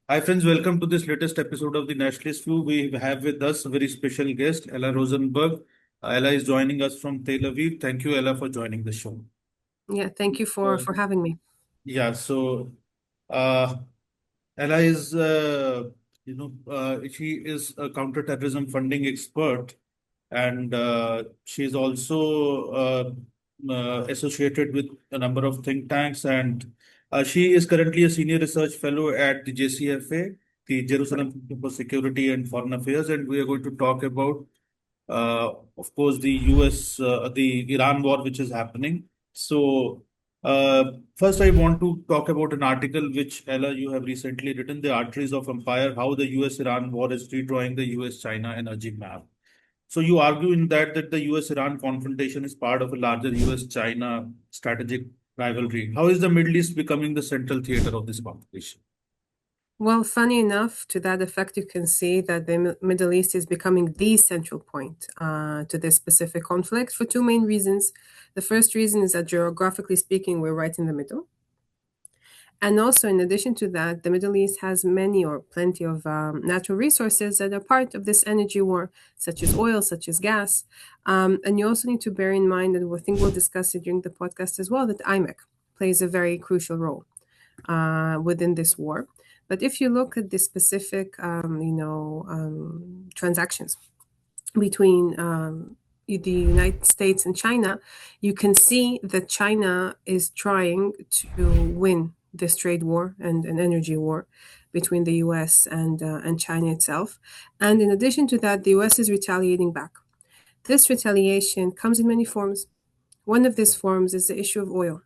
Hi friends, welcome to this latest episode of the Nationalist View. We have with us a very special guest, Ella Rosenberg. Ella is joining us from Tel Aviv. Thank you, Ella, for joining the show. Yeah, thank you for having me. Yeah, so uh, Ella is, she is a counterterrorism funding expert, and she is also associated with a number of think tanks, and she is currently a senior research fellow at the JCFA, the Jerusalem Center for Security and Foreign Affairs, and we are going to talk about, of course, the the Iran war, which is happening. So, first, I want to talk about an article which, Ella, you have recently written, The Arteries of Empire, How the U.S Iran War is Redrawing the U.S China Energy Map. So you argue in that the U.S Iran confrontation is part of a larger U.S China strategic rivalry. How is the Middle East becoming the central theater of this competition? Well, funny enough, to that effect, you can see that the Middle East is becoming the central point to this specific conflict for two main reasons. The first reason is that geographically speaking, we're right in the middle. And also, in addition to that, the Middle East has many or plenty of natural resources that are part of this energy war, such as oil, such as gas. And you also need to bear in mind, and I think we'll discuss it during the podcast as well, that IMEC plays a very crucial role within this war. But if you look at the specific, transactions between the United States and China, you can see that China is trying to win this trade war and an energy war between the U.S. and China itself. And in addition to that, the U.S. is retaliating back. This retaliation comes in many forms. One of these forms is the issue of oil.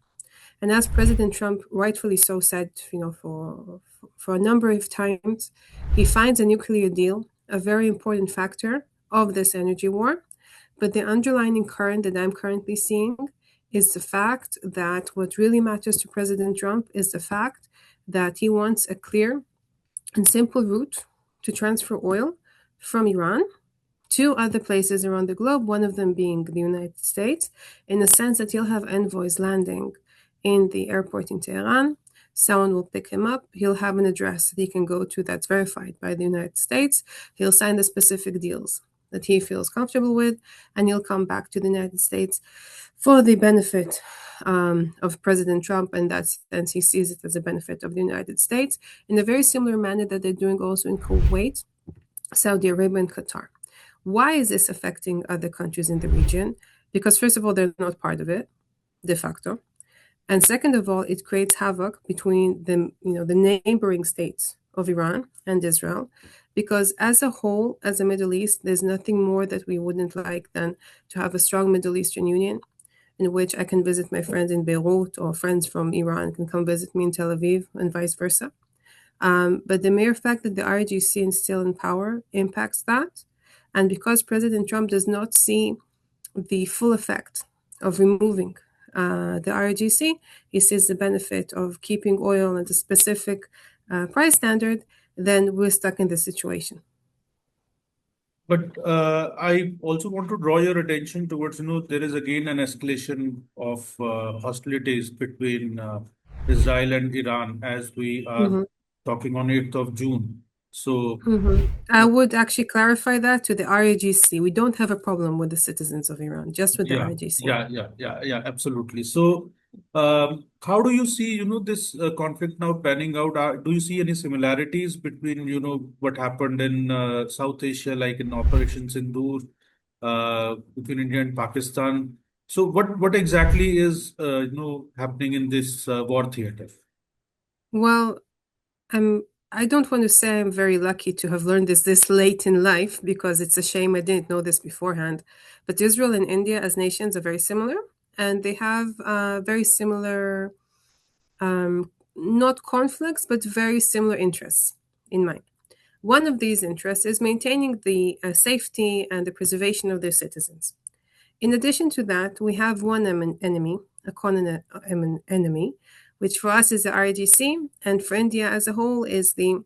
And as President Trump rightfully so said, for a number of times, he finds a nuclear deal a very important factor of this energy war. But the underlying current that I'm currently seeing is the fact that what really matters to President Trump is the fact that he wants a clear and simple route to transfer oil from Iran to other places around the globe, one of them being the United States, in the sense that he'll have envoys landing in the airport in Tehran. Someone will pick him up. He'll have an address that he can go to that's verified by the United States. He'll sign the specific deals that he feels comfortable with, and he'll come back to the United States for the benefit of President Trump, and that sense he sees it as a benefit of the United States in a very similar manner that they're doing also in Kuwait, Saudi Arabia, and Qatar. Why is this affecting other countries in the region? Because first of all, they're not part of it, de facto. And second of all, it creates havoc between the neighboring states of Iran and Israel, because as a whole, as a Middle East, there's nothing more that we wouldn't like than to have a strong Middle Eastern Union in which I can visit my friends in Beirut, or friends from Iran can come visit me in Tel Aviv, and vice versa. But the mere fact that the IRGC is still in power impacts that. And because President Trump does not see the full effect of removing the IRGC, he sees the benefit of keeping oil at a specific price standard, then we're stuck in this situation. But I also want to draw your attention towards, there is again an escalation of hostilities between Israel and Iran as we are talking on 8th of June. So I would actually clarify that to the IRGC. We don't have a problem with the citizens of Iran, just with the IRGC. Yeah, absolutely. So how do you see, this conflict now panning out? Do you see any similarities between, what happened in South Asia, like in Operation Sindoor, between India and Pakistan? So what exactly is, happening in this war theater? Well, I don't want to say I'm very lucky to have learned this late in life, because it's a shame I didn't know this beforehand. But Israel and India as nations are very similar, and they have very similar, not conflicts, but very similar interests in mind. One of these interests is maintaining the safety and the preservation of their citizens. In addition to that, we have one enemy, a common enemy, which for us is the IRGC, and for India as a whole is the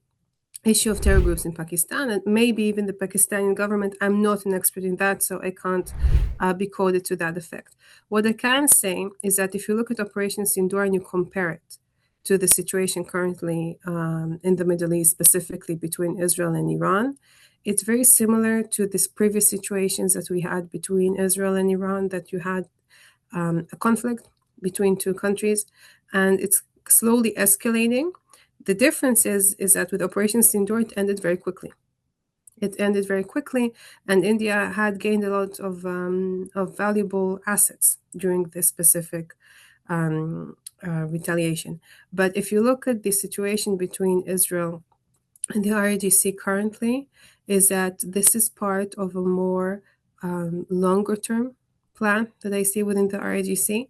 issue of terror groups in Pakistan and maybe even the Pakistani government. I'm not an expert in that, so I can't be quoted to that effect. What I can say is that if you look at Operation Sindoor and you compare it to the situation currently in the Middle East, specifically between Israel and Iran, it's very similar to these previous situations that we had between Israel and Iran, that you had a conflict between two countries, and it's slowly escalating. The difference is that with Operation Sindoor, it ended very quickly. It ended very quickly, and India had gained a lot of valuable assets during this specific retaliation. But if you look at the situation between Israel and the RIGC currently, is that this is part of a more longer term plan that I see within the RIGC,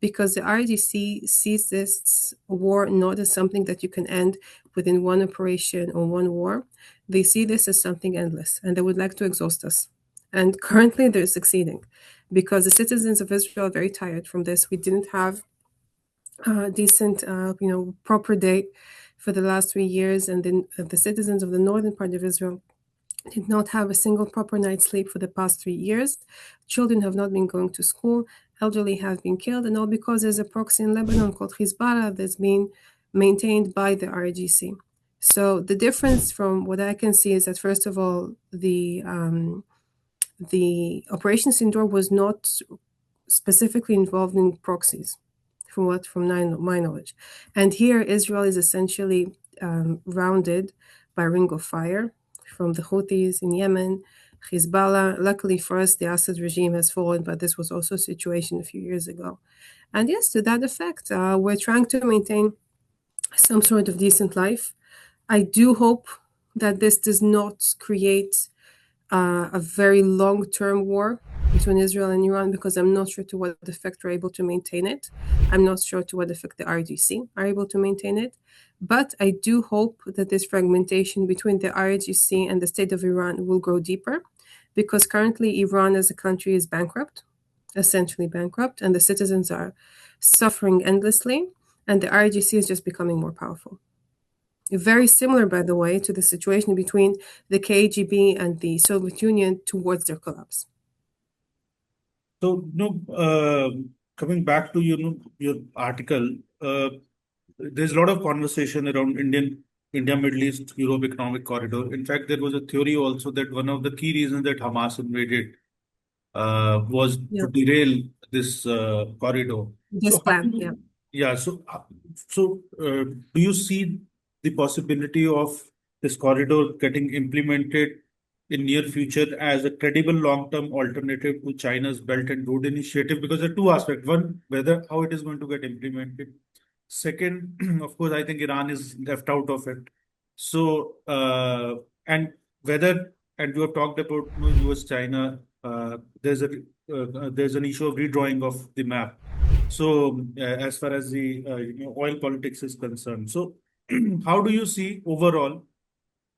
because the RIGC sees this war not as something that you can end within one operation or one war. They see this as something endless, and they would like to exhaust us. And currently they're succeeding, because the citizens of Israel are very tired from this. We didn't have a decent, proper day for the last 3 years, and then the citizens of the northern part of Israel did not have a single proper night's sleep for the past 3 years. Children have not been going to school. Elderly have been killed, and all because there's a proxy in Lebanon called Hezbollah that's being maintained by the RGC. So the difference from what I can see is that, first of all, the Operation Sindoor was not specifically involved in proxies, from my knowledge. And here, Israel is essentially rounded by a ring of fire from the Houthis in Yemen, Hezbollah. Luckily for us, the Assad regime has fallen, but this was also a situation a few years ago. And yes, to that effect, we're trying to maintain some sort of decent life. I do hope that this does not create a very long-term war between Israel and Iran, because I'm not sure to what effect we're able to maintain it. I'm not sure to what effect the RGC are able to maintain it. But I do hope that this fragmentation between the RGC and the state of Iran will grow deeper, because currently Iran as a country is bankrupt, essentially bankrupt, and the citizens are suffering endlessly, and the RGC is just becoming more powerful. Very similar, by the way, to the situation between the KGB and the Soviet Union towards their collapse. So, coming back to your article, there's a lot of conversation around India, Middle East, Europe economic corridor. In fact, there was a theory also that one of the key reasons that Hamas invaded was Yeah, to derail this corridor. this So, how plan, do yeah. you, yeah, do you see the possibility of this corridor getting implemented in near future as a credible long-term alternative to China's Belt and Road Initiative? Because there are two aspects. One, whether how it is going to get implemented. Second, of course, I think Iran is left out of it. So, and whether, and we have talked about U.S. China, there's an issue of redrawing of the map. So, as far as the oil politics is concerned, so how do you see overall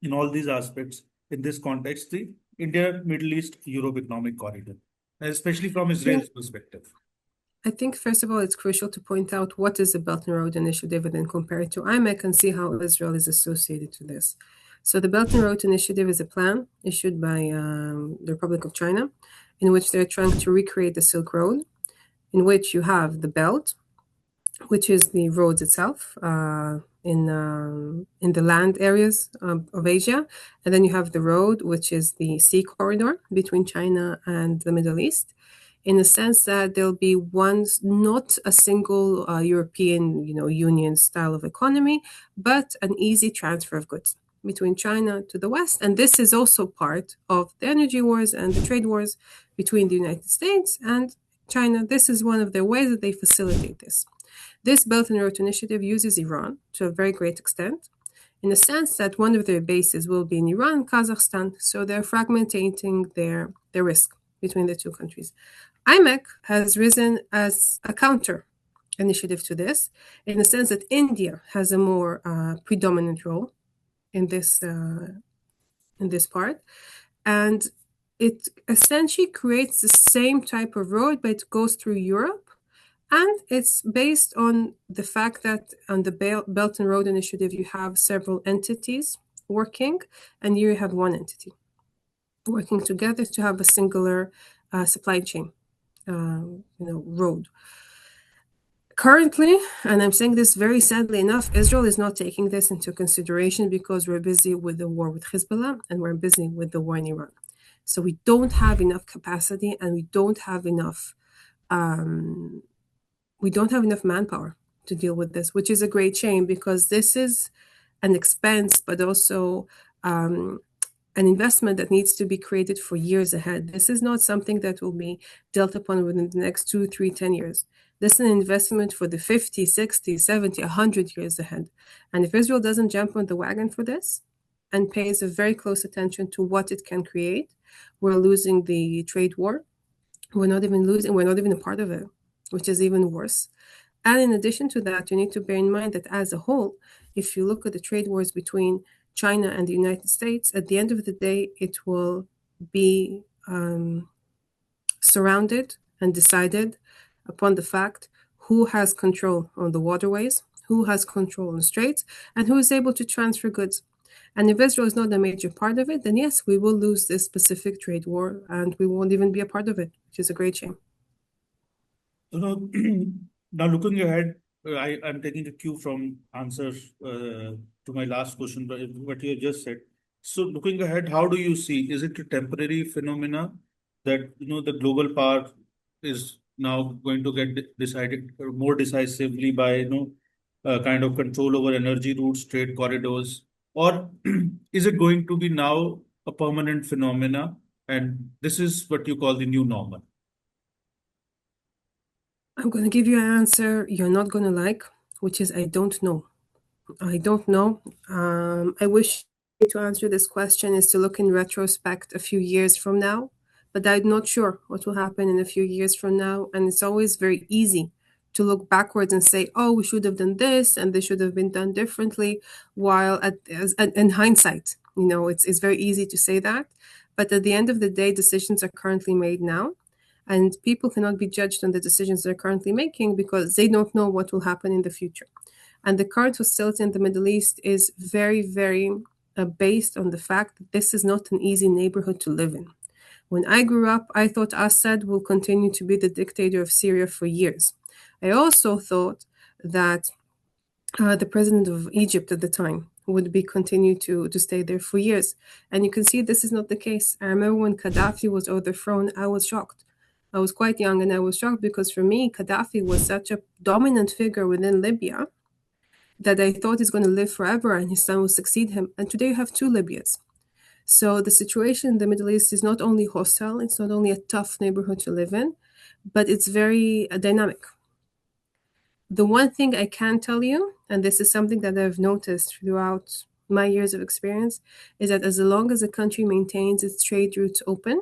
in all these aspects in this context the India, Middle East, Europe economic corridor, especially from Israel's perspective? I think, first of all, it's crucial to point out what is the Belt and Road Initiative and then compare it to IMEC and see how Israel is associated to this. So the Belt and Road Initiative is a plan issued by the Republic of China, in which they're trying to recreate the Silk Road, in which you have the belt, which is the roads itself in the land areas of Asia, and then you have the road, which is the sea corridor between China and the Middle East, in the sense that there'll be not a single European, Union style of economy, but an easy transfer of goods between China to the West. And this is also part of the energy wars and the trade wars between the United States and China. This is one of the ways that they facilitate this. This Belt and Road Initiative uses Iran to a very great extent, in the sense that one of their bases will be in Iran and Kazakhstan, so they're fragmenting their risk between the two countries. IMEC has risen as a counter initiative to this, in the sense that India has a more predominant role in this part, and it essentially creates the same type of road, but it goes through Europe, and it's based on the fact that on the Belt and Road Initiative you have several entities working, and you have one entity working together to have a singular supply chain, road. Currently, and I'm saying this very sadly enough, Israel is not taking this into consideration because we're busy with the war with Hezbollah and we're busy with the war in Iran. So we don't have enough capacity and we don't have enough manpower to deal with this, which is a great shame because this is an expense, but also an investment that needs to be created for years ahead. This is not something that will be dealt upon within the next 2, 3, 10 years. This is an investment for the 50, 60, 70, 100 years ahead. And if Israel doesn't jump on the wagon for this and pays a very close attention to what it can create, we're losing the trade war. We're not even a part of it, which is even worse. And in addition to that, you need to bear in mind that as a whole, if you look at the trade wars between China and the United States, at the end of the day, it will be surrounded and decided upon the fact who has control on the waterways, who has control on the straits, and who is able to transfer goods. And if Israel is not a major part of it, then yes, we will lose this specific trade war and we won't even be a part of it, which is a great shame. Now looking ahead, I'm taking a cue from answers to my last question, but what you just said. So looking ahead, how do you see? Is it a temporary phenomena that the global power is now going to get decided more decisively by kind of control over energy routes, trade corridors, or is it going to be now a permanent phenomena, and this is what you call the new normal? I'm going to give you an answer you're not going to like, which is I don't know. I don't know. I wish to answer this question is to look in retrospect a few years from now, but I'm not sure what will happen in a few years from now. And it's always very easy to look backwards and say, oh, we should have done this and this should have been done differently. While in hindsight, it's very easy to say that. But at the end of the day, decisions are currently made now. And people cannot be judged on the decisions they're currently making because they don't know what will happen in the future. And the current hostility in the Middle East is very, very based on the fact that this is not an easy neighborhood to live in. When I grew up, I thought Assad will continue to be the dictator of Syria for years. I also thought that the president of Egypt at the time would be continue to stay there for years. And you can see this is not the case. I remember when Gaddafi was overthrown, I was shocked. I was quite young and I was shocked because for me, Gaddafi was such a dominant figure within Libya that I thought he's going to live forever and his son will succeed him. And today you have two Libyas. So the situation in the Middle East is not only hostile, it's not only a tough neighborhood to live in, but it's very dynamic. The one thing I can tell you, and this is something that I've noticed throughout my years of experience, is that as long as a country maintains its trade routes open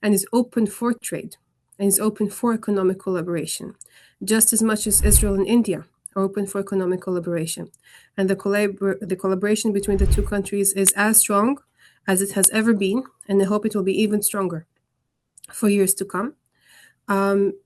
and is open for trade and is open for economic collaboration, just as much as Israel and India are open for economic collaboration, and the collaboration between the two countries is as strong as it has ever been, and I hope it will be even stronger for years to come.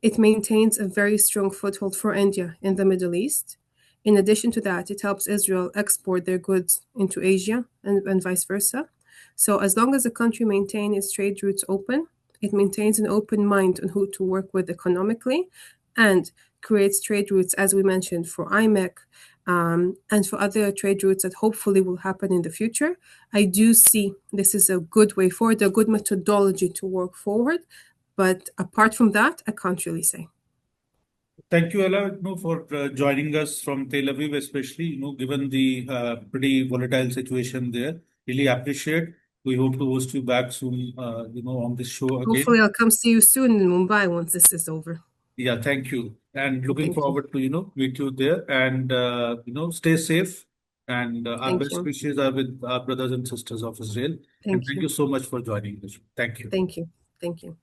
It maintains a very strong foothold for India in the Middle East. In addition to that, it helps Israel export their goods into Asia and vice versa. So as long as the country maintains its trade routes open, it maintains an open mind on who to work with economically and creates trade routes, as we mentioned, for IMEC and for other trade routes that hopefully will happen in the future. I do see this is a good way forward, a good methodology to work forward. But apart from that, I can't really say. Thank you, Ella, for joining us from Tel Aviv, especially, given the pretty volatile situation there. Really appreciate. We hope to host you back soon, on this show again. Hopefully, I'll come see you soon in Mumbai once this is over. Yeah, thank you. And looking Thank you. forward to, meet you there and, stay safe. And our Thank best you. wishes are with our brothers and sisters of Israel. And Thank thank you. you so much for joining us. Thank you. Thank you. Thank you.